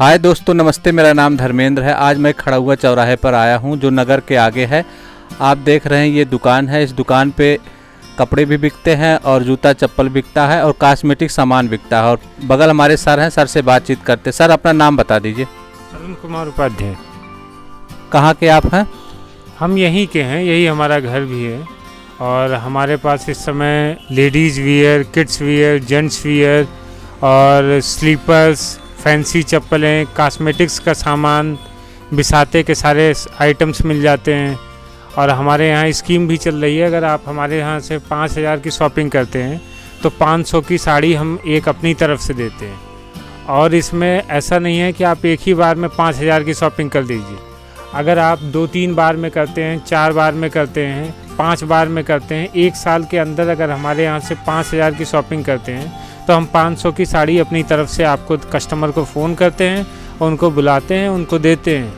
हाय दोस्तों, नमस्ते। मेरा नाम धर्मेंद्र है। आज मैं खड़ा हुआ चौराहे पर आया हूं जो नगर के आगे है। आप देख रहे हैं ये दुकान है। इस दुकान पे कपड़े भी बिकते हैं और जूता चप्पल बिकता है और कॉस्मेटिक सामान बिकता है। और बगल हमारे सर हैं, सर से बातचीत करते। सर, अपना नाम बता दीजिए। अरुण कुमार उपाध्याय। कहाँ के आप हैं? हम यहीं के हैं, यही हमारा घर भी है। और हमारे पास इस समय ladies wear, kids wear, gents wear और स्लीपर्स, फैंसी चप्पलें, कॉस्मेटिक्स का सामान, बिसाते के सारे आइटम्स मिल जाते हैं। और हमारे यहाँ स्कीम भी चल रही है। अगर आप हमारे यहाँ से 5,000 की शॉपिंग करते हैं तो 500 की साड़ी हम एक अपनी तरफ से देते हैं। और इसमें ऐसा नहीं है कि आप एक ही बार में 5,000 की शॉपिंग कर दीजिए। अगर आप 2-3 बार में करते हैं, 4 बार में करते हैं, 5 बार में करते हैं, 1 साल के अंदर अगर हमारे यहाँ से 5,000 की शॉपिंग करते हैं तो हम 500 की साड़ी अपनी तरफ से आपको, कस्टमर को फ़ोन करते हैं, उनको बुलाते हैं, उनको देते हैं।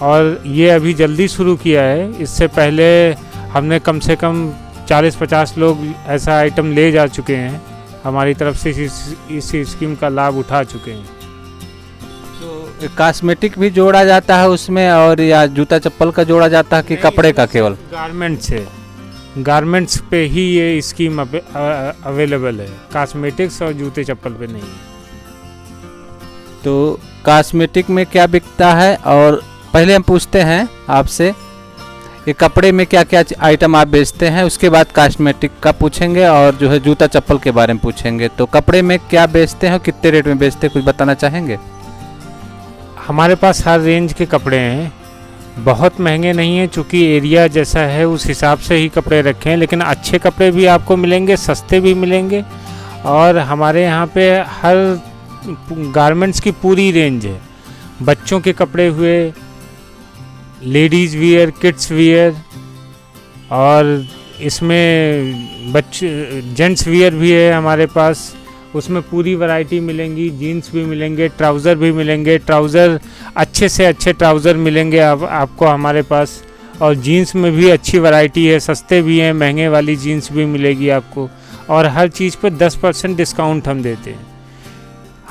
और ये अभी जल्दी शुरू किया है। इससे पहले हमने कम से कम 40-50 लोग ऐसा आइटम ले जा चुके हैं, हमारी तरफ से इस स्कीम का लाभ उठा चुके हैं। तो कॉस्मेटिक भी जोड़ा जाता है उसमें, और या जूता चप्पल का जोड़ा जाता है कि कपड़े का केवल? गारमेंट्स है, गारमेंट्स पे ही ये स्कीम अवेलेबल है, कॉस्मेटिक्स और जूते चप्पल पे नहीं है। तो कॉस्मेटिक में क्या बिकता है? और पहले हम पूछते हैं आपसे, ये कपड़े में क्या क्या आइटम आप बेचते हैं, उसके बाद कॉस्मेटिक का पूछेंगे और जो है जूता चप्पल के बारे में पूछेंगे। तो कपड़े में क्या बेचते हैं और कितने रेट में बेचते हैं, कुछ बताना चाहेंगे? हमारे पास हर रेंज के कपड़े हैं, बहुत महंगे नहीं हैं, चूँकि एरिया जैसा है उस हिसाब से ही कपड़े रखे हैं। लेकिन अच्छे कपड़े भी आपको मिलेंगे, सस्ते भी मिलेंगे। और हमारे यहाँ पे हर गारमेंट्स की पूरी रेंज है। बच्चों के कपड़े हुए, लेडीज़ वियर, किड्स वियर, और इसमें जेंट्स वियर भी है हमारे पास। उसमें पूरी वैरायटी मिलेंगी। जीन्स भी मिलेंगे, ट्राउज़र भी मिलेंगे। ट्राउज़र अच्छे से अच्छे ट्राउज़र मिलेंगे आपको हमारे पास। और जीन्स में भी अच्छी वैरायटी है, सस्ते भी हैं, महंगे वाली जीन्स भी मिलेगी आपको। और हर चीज़ पर 10% डिस्काउंट हम देते हैं।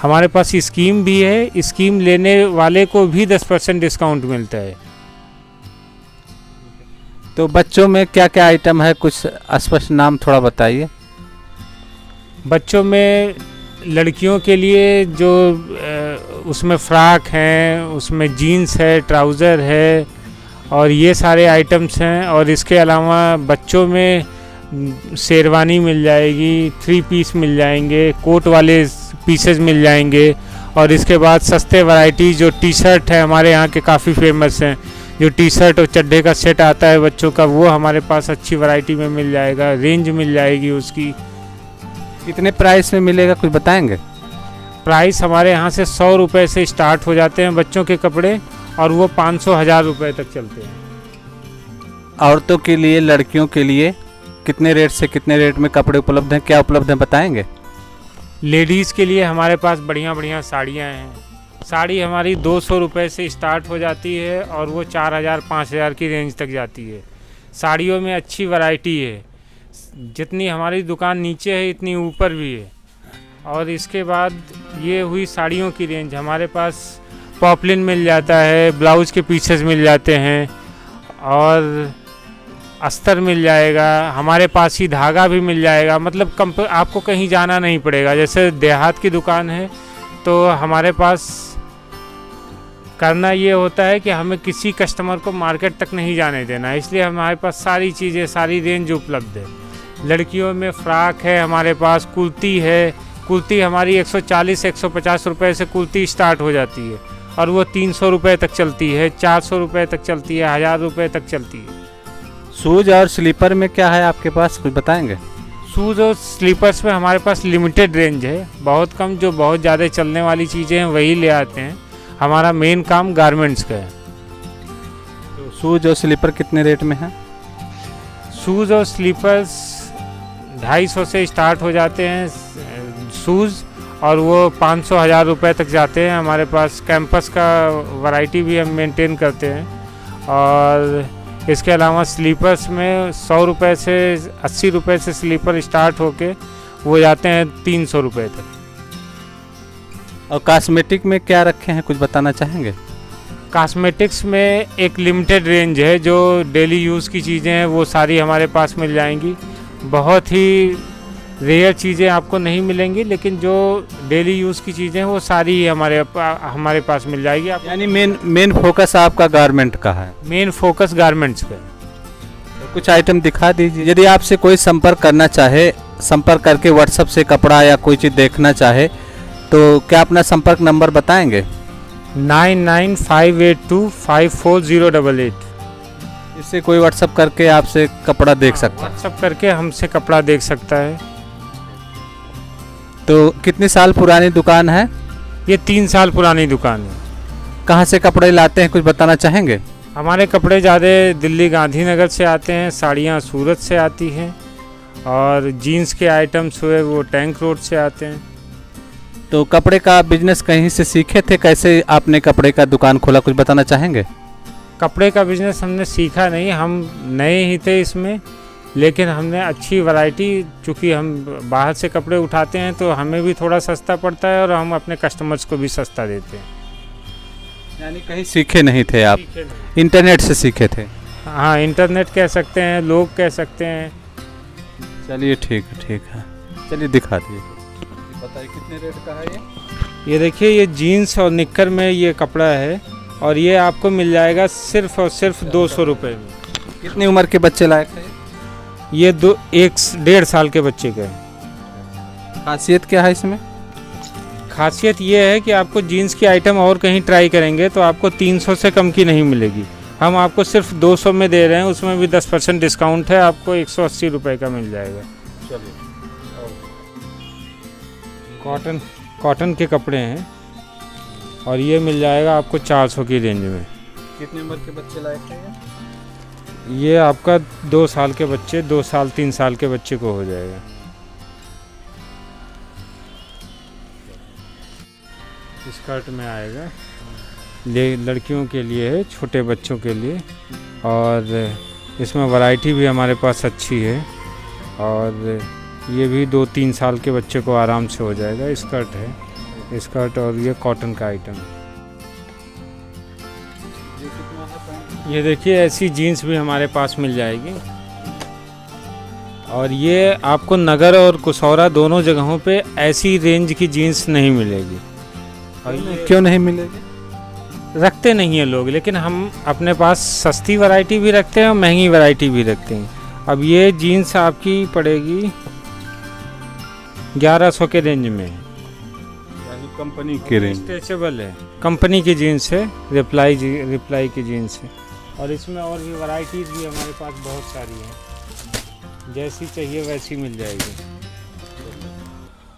हमारे पास स्कीम भी है, स्कीम लेने वाले को भी 10% डिस्काउंट मिलता है। तो बच्चों में क्या क्या आइटम है, कुछ स्पष्ट नाम थोड़ा बताइए। बच्चों में लड़कियों के लिए जो उसमें फ़्रॉक हैं, उसमें जीन्स है, ट्राउज़र है, और ये सारे आइटम्स हैं। और इसके अलावा बच्चों में शेरवानी मिल जाएगी, 3 पीस मिल जाएंगे, कोट वाले पीसेस मिल जाएंगे। और इसके बाद सस्ते वैरायटी जो टी शर्ट है हमारे यहाँ के काफ़ी फेमस हैं। जो टी शर्ट और चड्ढे का सेट आता है बच्चों का, वो हमारे पास अच्छी वैरायटी में मिल जाएगा, रेंज मिल जाएगी उसकी। कितने प्राइस में मिलेगा, कुछ बताएंगे? प्राइस हमारे यहाँ से 100 रुपये से स्टार्ट हो जाते हैं बच्चों के कपड़े, और वो 500-1000 रुपये तक चलते हैं। औरतों के लिए, लड़कियों के लिए कितने रेट से कितने रेट में कपड़े उपलब्ध हैं, क्या उपलब्ध हैं, बताएंगे? लेडीज़ के लिए हमारे पास बढ़िया बढ़िया साड़ियाँ हैं। साड़ी हमारी 200 रुपये से स्टार्ट हो जाती है और वो 4,000-5,000 की रेंज तक जाती है। साड़ियों में अच्छी वैरायटी है, जितनी हमारी दुकान नीचे है इतनी ऊपर भी है। और इसके बाद ये हुई साड़ियों की रेंज। हमारे पास पॉपलिन मिल जाता है, ब्लाउज के पीसेस मिल जाते हैं, और अस्तर मिल जाएगा। हमारे पास ही धागा भी मिल जाएगा। मतलब आपको कहीं जाना नहीं पड़ेगा। जैसे देहात की दुकान है तो हमारे पास करना ये होता है कि हमें किसी कस्टमर को मार्केट तक नहीं जाने देना है, इसलिए हमारे पास सारी चीज़ें, सारी रेंज उपलब्ध है। लड़कियों में फ़्रॉक है हमारे पास, कुर्ती है। कुर्ती हमारी 140-150 रुपये से कुर्ती स्टार्ट हो जाती है, और वो 300 रुपये तक चलती है, 400 रुपये तक चलती है, 1000 रुपये तक चलती है। शूज़ और स्लीपर में क्या है आपके पास, कुछ बताएंगे? शूज़ और स्लीपर्स में हमारे पास लिमिटेड रेंज है, बहुत कम। जो बहुत ज़्यादा चलने वाली चीज़ें हैं वही ले आते हैं। हमारा मेन काम गारमेंट्स का है। तो शूज़ और स्लीपर कितने रेट में है? शूज़ और स्लीपर्स 250 से स्टार्ट हो जाते हैं शूज़, और वो 500-1000 रुपये तक जाते हैं। हमारे पास कैंपस का वैरायटी भी हम मेंटेन करते हैं। और इसके अलावा स्लीपर्स में 100 रुपये से 80 रुपये से स्लीपर स्टार्ट होके वो जाते हैं 300 रुपये तक। और कॉस्मेटिक में क्या रखे हैं, कुछ बताना चाहेंगे? कॉस्मेटिक्स में एक लिमिटेड रेंज है, जो डेली यूज़ की चीज़ें हैं वो सारी हमारे पास मिल जाएंगी। बहुत ही रेयर चीज़ें आपको नहीं मिलेंगी, लेकिन जो डेली यूज़ की चीज़ें हैं वो सारी हमारे पास मिल जाएगी। आप यानी मेन फोकस आपका गारमेंट का है? मेन फोकस गारमेंट्स पे। तो कुछ आइटम दिखा दीजिए। यदि आपसे कोई संपर्क करना चाहे, संपर्क करके व्हाट्सएप से कपड़ा या कोई चीज़ देखना चाहे, तो क्या अपना संपर्क नंबर बताएंगे? 9958254088। इससे कोई व्हाट्सएप करके आपसे कपड़ा देख सकता है? व्हाट्सएप करके हमसे कपड़ा देख सकता है। तो कितनी साल पुरानी दुकान है? ये 3 साल पुरानी दुकान है। कहाँ से कपड़े लाते हैं, कुछ बताना चाहेंगे? हमारे कपड़े ज़्यादा दिल्ली गांधीनगर से आते हैं, साड़ियाँ सूरत से आती हैं, और जीन्स के आइटम्स हुए वो टैंक रोड से आते हैं। तो कपड़े का बिजनेस कहीं से सीखे थे, कैसे आपने कपड़े का दुकान खोला, कुछ बताना चाहेंगे? कपड़े का बिज़नेस हमने सीखा नहीं, हम नए ही थे इसमें, लेकिन हमने अच्छी वैरायटी, चूँकि हम बाहर से कपड़े उठाते हैं तो हमें भी थोड़ा सस्ता पड़ता है और हम अपने कस्टमर्स को भी सस्ता देते हैं। यानी कहीं सीखे नहीं थे आप? सीखे नहीं। इंटरनेट से सीखे थे? हाँ, इंटरनेट कह सकते हैं, लोग कह सकते हैं। चलिए ठीक है, चलिए दिखा दीजिए। बताइए कितने रेट का है ये देखिए, ये जीन्स और निक्कर में ये कपड़ा है, और ये आपको मिल जाएगा सिर्फ और सिर्फ 200 रुपये में। कितनी उम्र के बच्चे लायक है? ये 1.5 साल के बच्चे का है। खासियत क्या है इसमें? खासियत ये है कि आपको जीन्स की आइटम और कहीं ट्राई करेंगे तो आपको 300 से कम की नहीं मिलेगी। हम आपको सिर्फ 200 में दे रहे हैं, उसमें भी 10% डिस्काउंट है, आपको 180 रुपये का मिल जाएगा। चलिए। कॉटन के कपड़े हैं, और ये मिल जाएगा आपको 400 की रेंज में। कितनी उम्र के बच्चे लायक है ये आपका 2 साल के बच्चे, 2 साल 3 साल के बच्चे को हो जाएगा। स्कर्ट में आएगा, ये लड़कियों के लिए है, छोटे बच्चों के लिए, और इसमें वैरायटी भी हमारे पास अच्छी है, और ये भी 2-3 साल के बच्चे को आराम से हो जाएगा। स्कर्ट है, स्कर्ट, और ये कॉटन का आइटम। ये देखिए, ऐसी जीन्स भी हमारे पास मिल जाएगी, और ये आपको नगर और कुसौरा दोनों जगहों पे ऐसी रेंज की जीन्स नहीं मिलेगी। और ये क्यों नहीं मिलेगी? रखते नहीं हैं लोग, लेकिन हम अपने पास सस्ती वैरायटी भी रखते हैं और महंगी वैरायटी भी रखते हैं। अब ये जीन्स आपकी पड़ेगी 1100 के रेंज में, यानी कंपनी की रेंज। स्ट्रेचेबल है, कंपनी की जीन्स है, रिप्लाई की जीन्स है, और इसमें और भी वैरायटीज़ भी हमारे पास बहुत सारी हैं, जैसी चाहिए वैसी मिल जाएगी।